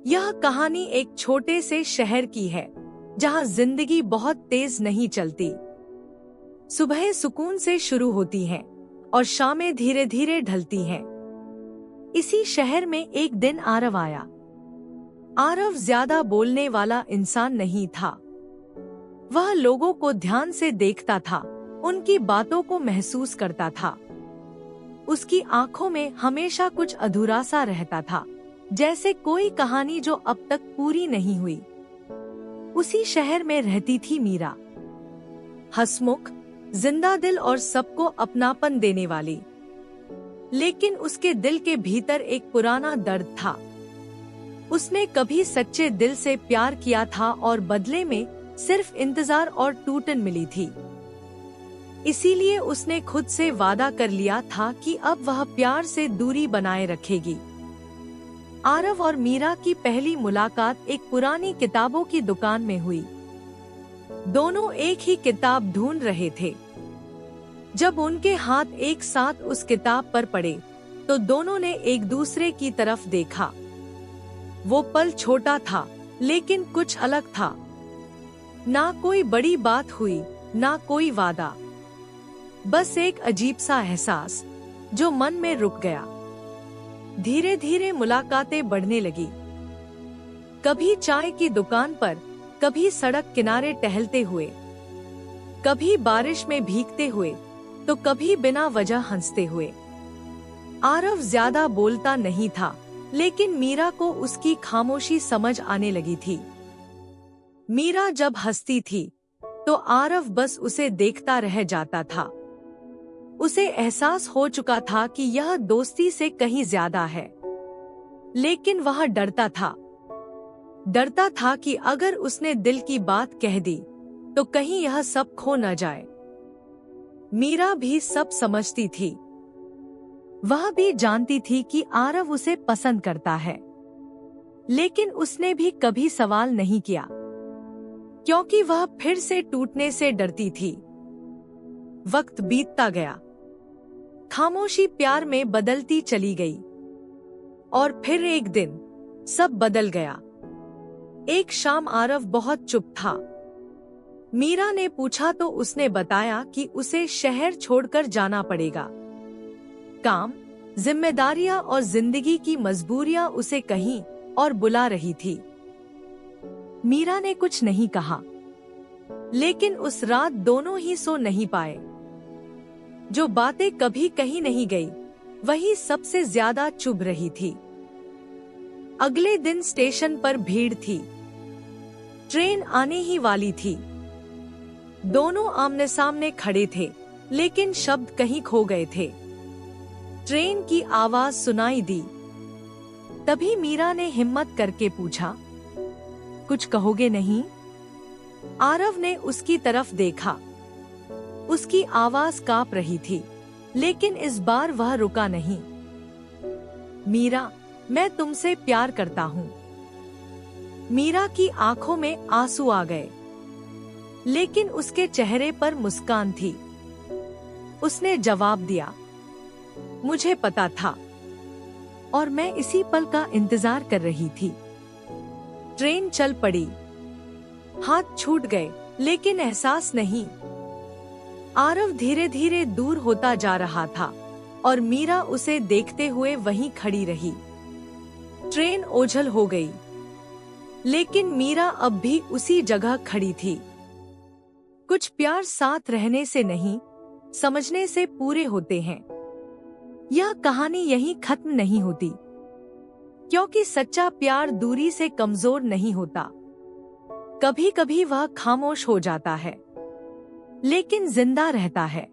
यह कहानी एक छोटे से शहर की है जहां जिंदगी बहुत तेज नहीं चलती। सुबह सुकून से शुरू होती हैं और शामें धीरे धीरे ढलती हैं। इसी शहर में एक दिन आरव आया। आरव ज्यादा बोलने वाला इंसान नहीं था। वह लोगों को ध्यान से देखता था, उनकी बातों को महसूस करता था। उसकी आंखों में हमेशा कुछ अधूरा सा रहता था, जैसे कोई कहानी जो अब तक पूरी नहीं हुई। उसी शहर में रहती थी मीरा, हंसमुख, जिंदा दिल और सबको अपनापन देने वाली। लेकिन उसके दिल के भीतर एक पुराना दर्द था। उसने कभी सच्चे दिल से प्यार किया था और बदले में सिर्फ इंतजार और टूटन मिली थी। इसीलिए उसने खुद से वादा कर लिया था कि अब वह प्यार से दूरी बनाए रखेगी। आरव और मीरा की पहली मुलाकात एक पुरानी किताबों की दुकान में हुई। दोनों एक ही किताब ढूंढ रहे थे। जब उनके हाथ एक साथ उस किताब पर पड़े तो दोनों ने एक दूसरे की तरफ देखा। वो पल छोटा था लेकिन कुछ अलग था। ना कोई बड़ी बात हुई, ना कोई वादा, बस एक अजीब सा एहसास जो मन में रुक गया। धीरे धीरे मुलाकातें बढ़ने लगी। कभी चाय की दुकान पर, कभी सड़क किनारे टहलते हुए, कभी बारिश में भीगते हुए, तो कभी बिना वजह हंसते हुए। आरव ज्यादा बोलता नहीं था, लेकिन मीरा को उसकी खामोशी समझ आने लगी थी। मीरा जब हंसती थी तो आरव बस उसे देखता रह जाता था। उसे एहसास हो चुका था कि यह दोस्ती से कहीं ज्यादा है। लेकिन वह डरता था कि अगर उसने दिल की बात कह दी तो कहीं यह सब खो न जाए। मीरा भी सब समझती थी। वह भी जानती थी कि आरव उसे पसंद करता है, लेकिन उसने भी कभी सवाल नहीं किया, क्योंकि वह फिर से टूटने से डरती थी। वक्त बीतता गया। खामोशी प्यार में बदलती चली गई। और फिर एक दिन सब बदल गया। एक शाम आरव बहुत चुप था। मीरा ने पूछा तो उसने बताया कि उसे शहर छोड़कर जाना पड़ेगा। काम, जिम्मेदारियां और जिंदगी की मजबूरियां उसे कहीं और बुला रही थी। मीरा ने कुछ नहीं कहा, लेकिन उस रात दोनों ही सो नहीं पाए। जो बातें कभी कहीं नहीं गई, वही सबसे ज्यादा चुभ रही थी। अगले दिन स्टेशन पर भीड़ थी। ट्रेन आने ही वाली थी। दोनों आमने सामने खड़े थे, लेकिन शब्द कहीं खो गए थे। ट्रेन की आवाज सुनाई दी। तभी मीरा ने हिम्मत करके पूछा, कुछ कहोगे नहीं? आरव ने उसकी तरफ देखा। उसकी आवाज कांप रही थी, लेकिन इस बार वह रुका नहीं। मीरा, मैं तुमसे प्यार करता हूँ। मीरा की आंखों में आंसू आ गए, लेकिन उसके चेहरे पर मुस्कान थी। उसने जवाब दिया, मुझे पता था और मैं इसी पल का इंतजार कर रही थी। ट्रेन चल पड़ी। हाथ छूट गए, लेकिन एहसास नहीं। आरव धीरे धीरे दूर होता जा रहा था और मीरा उसे देखते हुए वहीं खड़ी रही। ट्रेन ओझल हो गई, लेकिन मीरा अब भी उसी जगह खड़ी थी। कुछ प्यार साथ रहने से नहीं, समझने से पूरे होते हैं। यह कहानी यहीं खत्म नहीं होती, क्योंकि सच्चा प्यार दूरी से कमजोर नहीं होता। कभी कभी वह खामोश हो जाता है, लेकिन जिंदा रहता है।